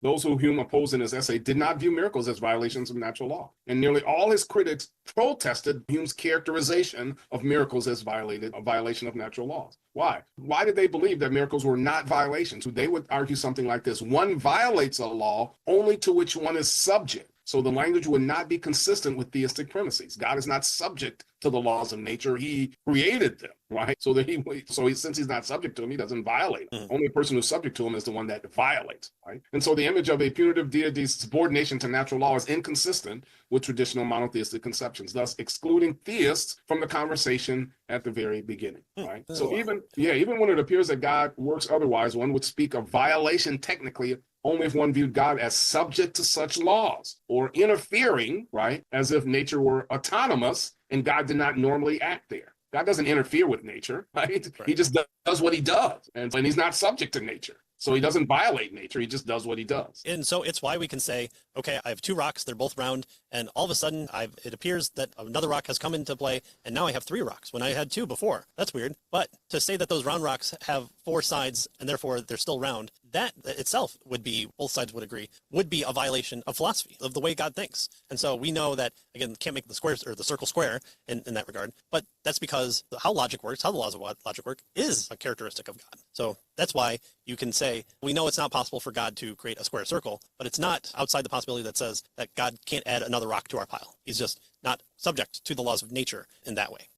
Those who Hume opposed in his essay did not view miracles as violations of natural law. And nearly all his critics protested Hume's characterization of miracles as a violation of natural laws. Why? Why did they believe that miracles were not violations? They would argue something like this: one violates a law only to which one is subject. So the language would not be consistent with theistic premises. God is not subject to the laws of nature. He created them, right? Since he's not subject to them, he doesn't violate them. Only person who's subject to them is the one that violates, right? And so the image of a punitive deity's subordination to natural law is inconsistent with traditional monotheistic conceptions, thus excluding theists from the conversation at the very beginning, right? So even when it appears that God works otherwise, one would speak of violation technically only if one viewed God as subject to such laws or interfering, right, as if nature were autonomous and God did not normally act there. God doesn't interfere with nature, right? He just does what he does, and he's not subject to nature. So he doesn't violate nature. He just does what he does. And so it's why we can say, okay, I have two rocks. They're both round. And all of a sudden, it appears that another rock has come into play. And now I have three rocks when I had two before. That's weird. But to say that those round rocks have four sides and therefore they're still round, that itself would be, both sides would agree, would be a violation of philosophy, of the way God thinks. And so we know that, again, can't make the squares or the circle square in that regard. But that's because how logic works, how the laws of logic work, is a characteristic of God. So that's why you can say, we know it's not possible for God to create a square circle, but it's not outside the possibility that says that God can't add another rock to our pile. He's just not subject to the laws of nature in that way.